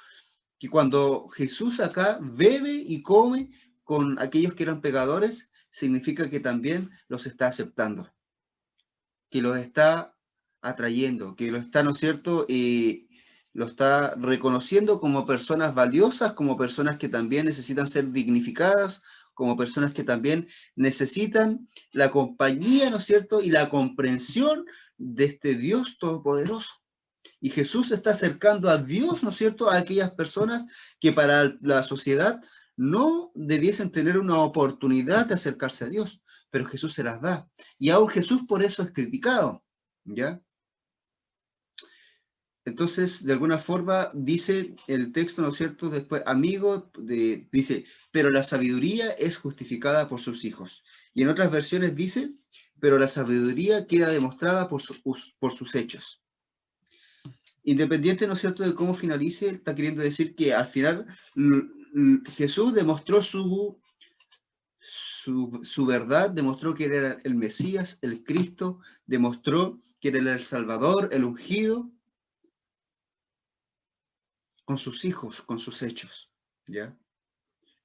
que cuando Jesús acá bebe y come con aquellos que eran pecadores, significa que también los está aceptando, que los está atrayendo, que lo está, ¿no es cierto?, lo está reconociendo como personas valiosas, como personas que también necesitan ser dignificadas, como personas que también necesitan la compañía, ¿no es cierto?, y la comprensión de este Dios todopoderoso. Y Jesús se está acercando a Dios, ¿no es cierto?, a aquellas personas que para la sociedad no debiesen tener una oportunidad de acercarse a Dios, pero Jesús se las da. Y aún Jesús por eso es criticado, ¿ya? Entonces, de alguna forma, dice el texto, ¿no es cierto?, después, dice, pero la sabiduría es justificada por sus hijos. Y en otras versiones dice, pero la sabiduría queda demostrada por sus hechos. Independiente, ¿no es cierto?, de cómo finalice, está queriendo decir que al final Jesús demostró su verdad, demostró que era el Mesías, el Cristo, demostró que era el Salvador, el ungido, con sus hijos, con sus hechos, ¿ya?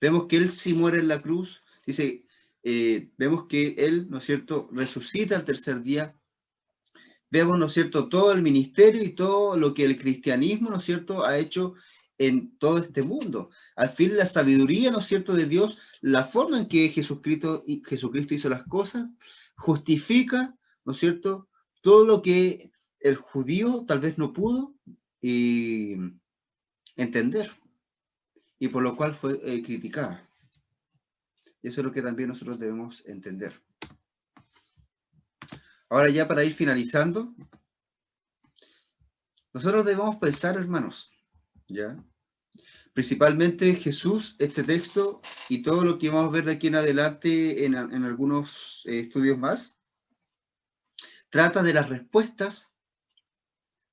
Vemos que Él sí muere en la cruz, dice, vemos que Él, ¿no es cierto?, resucita al tercer día. Vemos, ¿no es cierto?, todo el ministerio y todo lo que el cristianismo, ¿no es cierto?, ha hecho en todo este mundo. Al fin, la sabiduría, ¿no es cierto?, de Dios, la forma en que Jesucristo hizo las cosas, justifica, ¿no es cierto?, todo lo que el judío tal vez no pudo entender, y por lo cual fue criticada. Eso es lo que también nosotros debemos entender. Ahora ya para ir finalizando, nosotros debemos pensar, hermanos, ¿ya? Principalmente Jesús, este texto y todo lo que vamos a ver de aquí en adelante en algunos estudios más, trata de las respuestas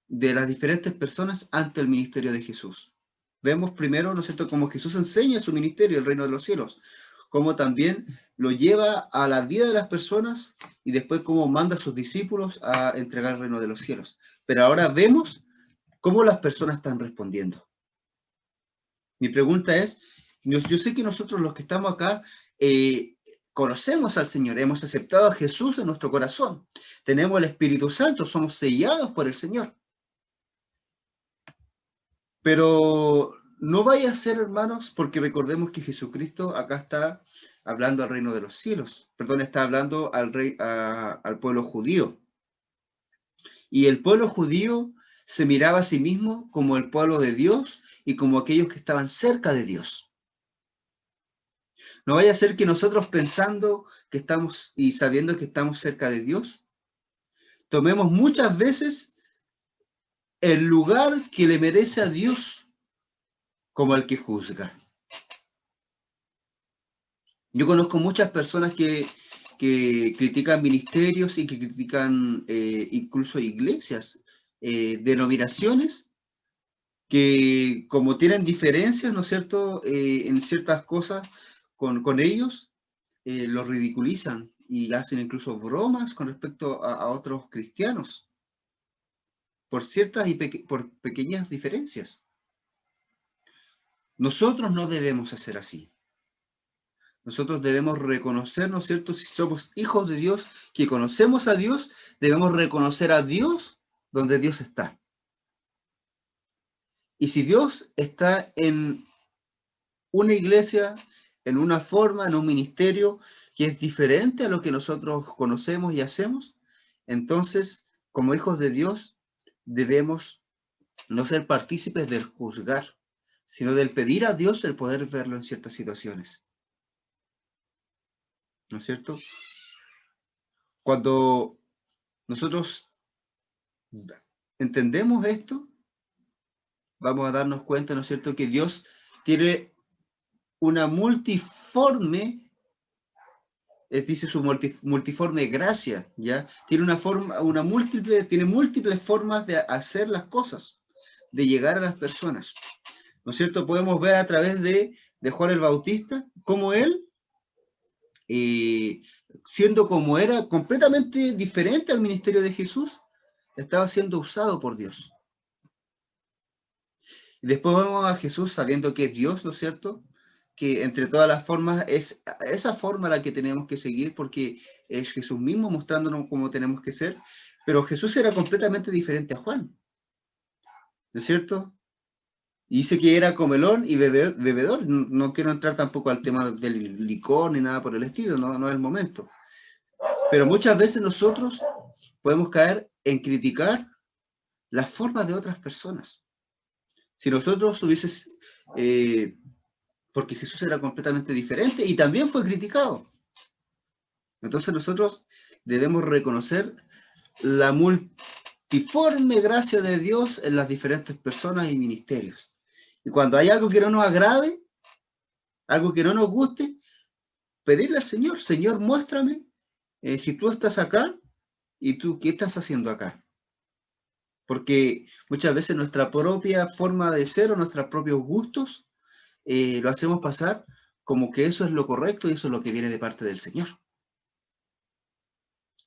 de las diferentes personas ante el ministerio de Jesús. Vemos primero, ¿no es cierto?, cómo Jesús enseña su ministerio, el reino de los cielos, cómo también lo lleva a la vida de las personas y después cómo manda a sus discípulos a entregar el reino de los cielos. Pero ahora vemos cómo las personas están respondiendo. Mi pregunta es, yo sé que nosotros los que estamos acá conocemos al Señor, hemos aceptado a Jesús en nuestro corazón, tenemos el Espíritu Santo, somos sellados por el Señor. Pero no vaya a ser, hermanos, porque recordemos que Jesucristo acá está hablando al reino de los cielos, perdón, está hablando al pueblo judío. Y el pueblo judío se miraba a sí mismo como el pueblo de Dios y como aquellos que estaban cerca de Dios. No vaya a ser que nosotros pensando que estamos y sabiendo que estamos cerca de Dios, tomemos muchas veces el lugar que le merece a Dios como el que juzga. Yo conozco muchas personas que que critican ministerios y que critican incluso iglesias, denominaciones, que como tienen diferencias, ¿no es cierto?, en ciertas cosas con ellos, los ridiculizan y hacen incluso bromas con respecto a otros cristianos por ciertas y por pequeñas diferencias. Nosotros no debemos hacer así. Nosotros debemos reconocer, ¿no es cierto?, si somos hijos de Dios, que conocemos a Dios, debemos reconocer a Dios donde Dios está. Y si Dios está en una iglesia, en una forma, en un ministerio que es diferente a lo que nosotros conocemos y hacemos, entonces, como hijos de Dios, debemos no ser partícipes del juzgar, sino del pedir a Dios el poder verlo en ciertas situaciones. ¿No es cierto? Cuando nosotros entendemos esto, vamos a darnos cuenta, ¿no es cierto?, que Dios tiene una multiforme, dice su multiforme gracia, ¿ya? Tiene tiene múltiples formas de hacer las cosas, de llegar a las personas. ¿No es cierto? Podemos ver a través de Juan el Bautista, cómo él, siendo como era, completamente diferente al ministerio de Jesús, estaba siendo usado por Dios. Y después vemos a Jesús sabiendo que es Dios, ¿no es cierto?, que entre todas las formas es esa forma la que tenemos que seguir, porque es Jesús mismo mostrándonos cómo tenemos que ser, pero Jesús era completamente diferente a Juan, ¿no es cierto? Y dice que era comelón y bebedor. No quiero entrar tampoco al tema del licor ni nada por el estilo, no es el momento. Pero muchas veces nosotros podemos caer en criticar las formas de otras personas. Si nosotros porque Jesús era completamente diferente y también fue criticado. Entonces nosotros debemos reconocer la multiforme gracia de Dios en las diferentes personas y ministerios. Y cuando hay algo que no nos agrade, algo que no nos guste, pedirle al Señor, Señor, muéstrame si tú estás acá y tú qué estás haciendo acá. Porque muchas veces nuestra propia forma de ser o nuestros propios gustos lo hacemos pasar como que eso es lo correcto y eso es lo que viene de parte del Señor.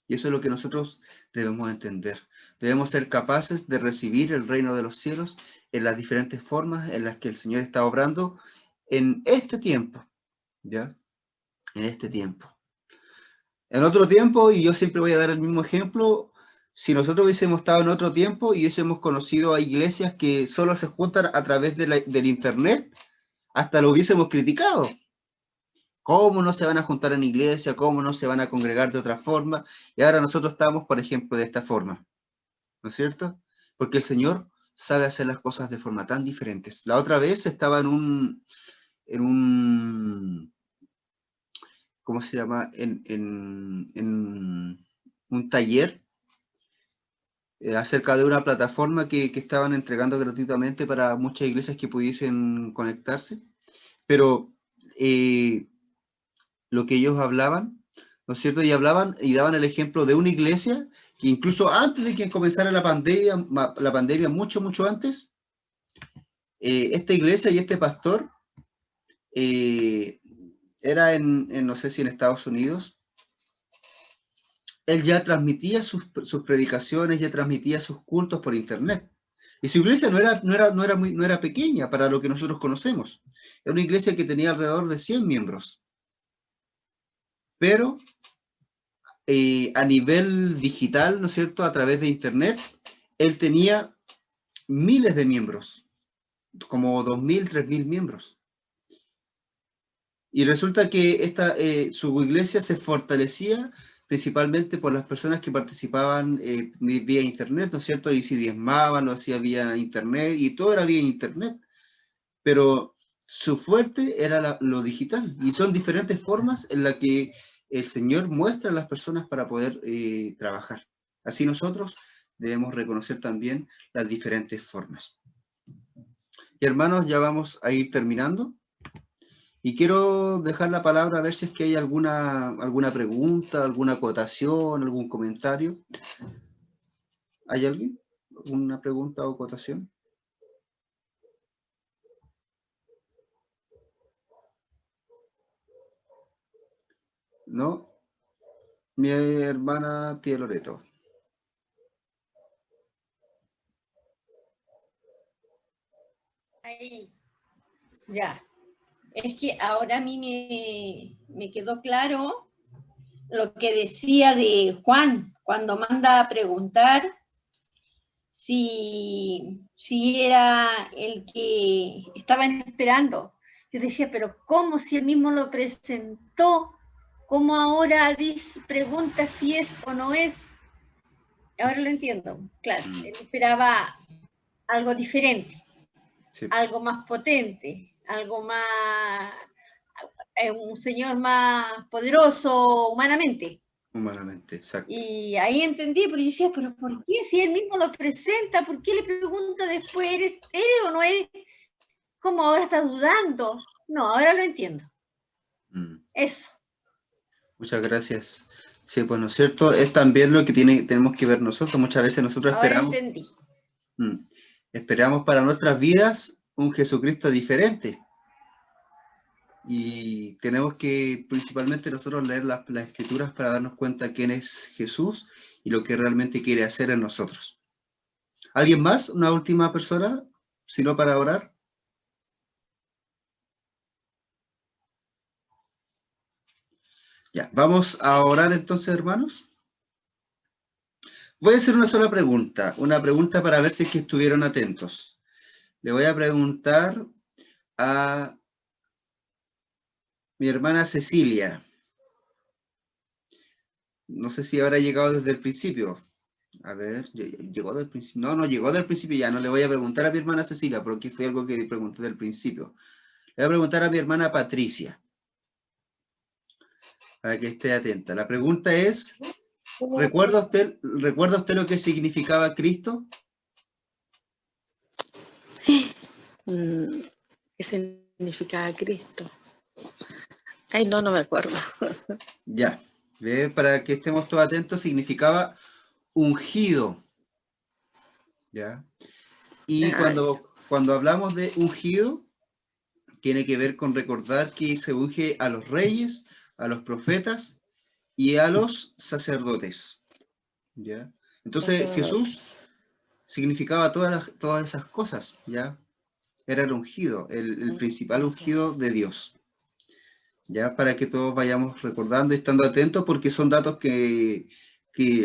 Y eso es lo que nosotros debemos entender. Debemos ser capaces de recibir el reino de los cielos en las diferentes formas en las que el Señor está obrando en este tiempo, ¿ya? En este tiempo. En otro tiempo, y yo siempre voy a dar el mismo ejemplo, si nosotros hubiésemos estado en otro tiempo y hubiésemos conocido a iglesias que solo se juntan a través del internet, hasta lo hubiésemos criticado. ¿Cómo no se van a juntar en iglesia? ¿Cómo no se van a congregar de otra forma? Y ahora nosotros estamos, por ejemplo, de esta forma, ¿no es cierto? Porque el Señor sabe hacer las cosas de forma tan diferentes. La otra vez estaba en un ¿cómo se llama? En un taller acerca de una plataforma que estaban entregando gratuitamente para muchas iglesias que pudiesen conectarse. Pero lo que ellos hablaban, ¿no es cierto? Y hablaban y daban el ejemplo de una iglesia que incluso antes de que comenzara la pandemia mucho, mucho antes, esta iglesia y este pastor era no sé si en Estados Unidos. Él ya transmitía sus predicaciones, ya transmitía sus cultos por internet. Y su iglesia no era pequeña para lo que nosotros conocemos. Era una iglesia que tenía alrededor de 100 miembros. Pero a nivel digital, ¿no es cierto?, a través de internet, él tenía miles de miembros, como 2.000, 3.000 miembros. Y resulta que su iglesia se fortalecía principalmente por las personas que participaban vía internet, ¿no es cierto? Y si diezmaban, lo hacía vía internet, y todo era vía internet. Pero su fuerte era lo digital, y son diferentes formas en las que el Señor muestra a las personas para poder trabajar. Así nosotros debemos reconocer también las diferentes formas. Y hermanos, ya vamos a ir terminando. Y quiero dejar la palabra a ver si es que hay alguna pregunta, alguna acotación, algún comentario. ¿Hay alguien? ¿Alguna pregunta o acotación? ¿No? Mi hermana tía Loreto. Ahí, ya. Es que ahora a mí me quedó claro lo que decía de Juan cuando manda a preguntar si era el que estaban esperando. Yo decía, pero ¿cómo si él mismo lo presentó? ¿Cómo ahora pregunta si es o no es? Ahora lo entiendo. Claro, él esperaba algo diferente, Sí, algo más potente, algo más, un señor más poderoso humanamente. humanamente, exacto. Y ahí entendí, pero yo decía, pero ¿por qué? Si él mismo lo presenta, ¿por qué le pregunta después, ¿eres o no eres? ¿Cómo ahora está dudando? No, ahora lo entiendo. Eso. Muchas gracias. Sí, pues no es cierto, es también lo que tenemos que ver nosotros. Muchas veces nosotros Ahora entendí. Esperamos para nuestras vidas un Jesucristo diferente. Y tenemos que principalmente nosotros leer las escrituras para darnos cuenta quién es Jesús y lo que realmente quiere hacer en nosotros. ¿Alguien más? ¿Una última persona? Si no, para orar. Ya, vamos a orar entonces, hermanos. Voy a hacer una sola pregunta, una pregunta para ver si es que estuvieron atentos. Le voy a preguntar a mi hermana Cecilia. No sé si habrá llegado desde el principio. A ver, ¿llegó del principio? No, no llegó del principio ya. No le voy a preguntar a mi hermana Cecilia, porque fue algo que pregunté del principio. Le voy a preguntar a mi hermana Patricia, para que esté atenta. La pregunta es, ¿recuerda usted lo que significaba Cristo? ¿Qué significaba Cristo? Ay, no me acuerdo. Ya, ve, para que estemos todos atentos, significaba ungido. ¿Ya? Y cuando hablamos de ungido, tiene que ver con recordar que se unge a los reyes, a los profetas y a los sacerdotes. ¿Ya? Entonces Jesús significaba todas esas cosas, ¿ya? Era el ungido, el principal ungido de Dios. ¿Ya? Para que todos vayamos recordando y estando atentos, porque son datos que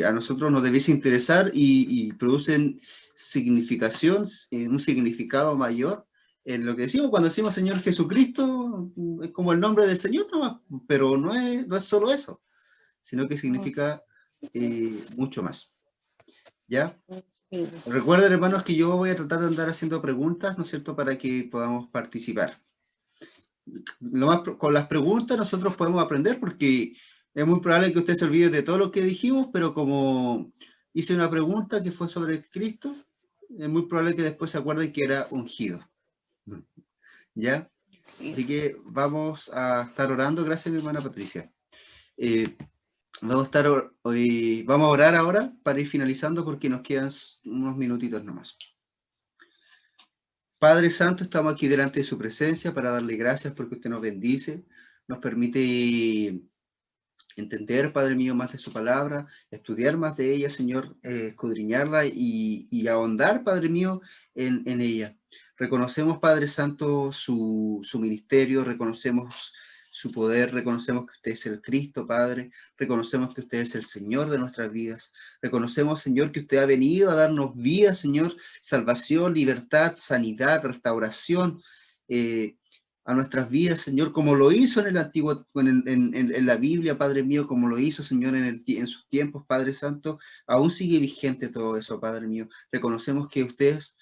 a nosotros nos debiese interesar y producen significación, un significado mayor en lo que decimos. Cuando decimos Señor Jesucristo, es como el nombre del Señor nomás, pero no es solo eso, sino que significa mucho más. ¿Ya? Recuerden, hermanos, que yo voy a tratar de andar haciendo preguntas, ¿no es cierto?, para que podamos participar. Con las preguntas nosotros podemos aprender, porque es muy probable que usted se olvide de todo lo que dijimos, pero como hice una pregunta que fue sobre Cristo, es muy probable que después se acuerde que era ungido. ¿Ya? Así que vamos a estar orando. Gracias, mi hermana Patricia. Vamos a orar ahora para ir finalizando, porque nos quedan unos minutitos nomás. Padre Santo, estamos aquí delante de su presencia para darle gracias porque usted nos bendice, nos permite entender, Padre mío, más de su palabra, estudiar más de ella, Señor, escudriñarla y ahondar, Padre mío, en ella. Reconocemos, Padre Santo, su ministerio, reconocemos su poder, reconocemos que usted es el Cristo, Padre, reconocemos que usted es el Señor de nuestras vidas, reconocemos, Señor, que usted ha venido a darnos vida, Señor, salvación, libertad, sanidad, restauración, a nuestras vidas, Señor, como lo hizo en el antiguo, en la Biblia, Padre mío, como lo hizo, Señor, en sus tiempos, Padre Santo, aún sigue vigente todo eso, Padre mío. Reconocemos que usted es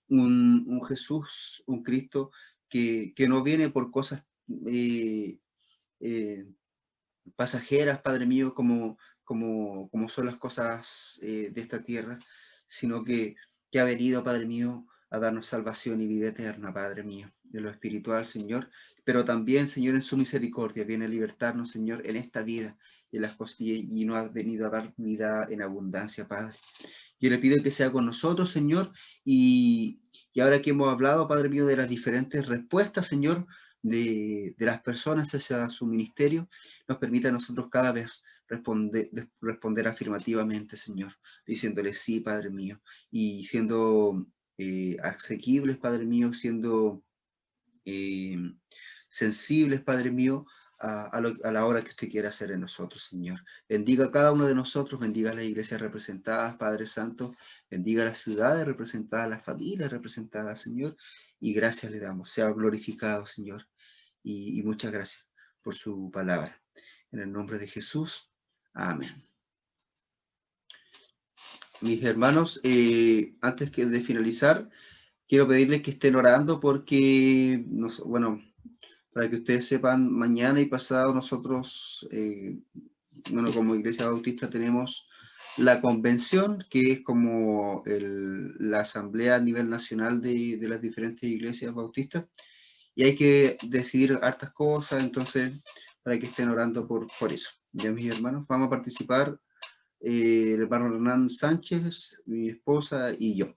un Jesús, un Cristo, que no viene por cosas pasajeras, Padre mío, como son las cosas de esta tierra, sino que ha venido, Padre mío, a darnos salvación y vida eterna, Padre mío. de lo espiritual, Señor, pero también, Señor, en su misericordia viene a libertarnos, Señor, en esta vida y, y nos ha venido a dar vida en abundancia, Padre. Yo le pido que sea con nosotros, Señor, y ahora que hemos hablado, Padre mío, de las diferentes respuestas, Señor, de las personas hacia su ministerio, nos permita a nosotros cada vez responder afirmativamente, Señor, diciéndole sí, Padre mío, y siendo asequibles, Padre mío, siendo sensibles, Padre mío, a la hora que usted quiera hacer en nosotros, Señor. Bendiga a cada uno de nosotros, bendiga a las iglesias representadas, Padre Santo, bendiga a las ciudades representadas, las familias representadas, Señor, y gracias le damos. Sea glorificado, Señor, y muchas gracias por su palabra. En el nombre de Jesús, amén. Mis hermanos, antes de finalizar, quiero pedirles que estén orando porque, bueno, para que ustedes sepan, mañana y pasado nosotros, bueno, como Iglesia Bautista tenemos la convención, que es como la asamblea a nivel nacional de las diferentes iglesias bautistas, y hay que decidir hartas cosas, entonces, para que estén orando por eso. Ya, mis hermanos, vamos a participar el hermano Hernán Sánchez, mi esposa y yo.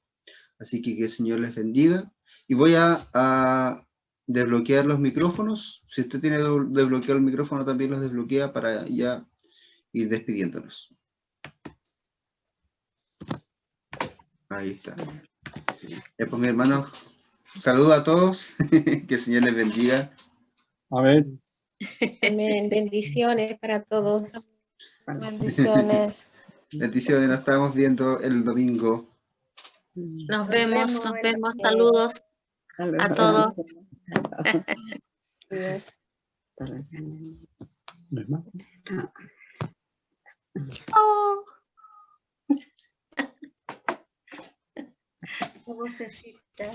Así que el Señor les bendiga. Y voy a desbloquear los micrófonos. Si usted tiene desbloqueado el micrófono, también los desbloquea para ya ir despidiéndonos. Ahí está. Ya, pues, mi hermano, saludo a todos. Que el Señor les bendiga. Amén. Amén. Bendiciones para todos. Bendiciones. Bendiciones, nos estamos viendo el domingo. Nos vemos. Saludos a todos. Adiós. Oh. La vocecita.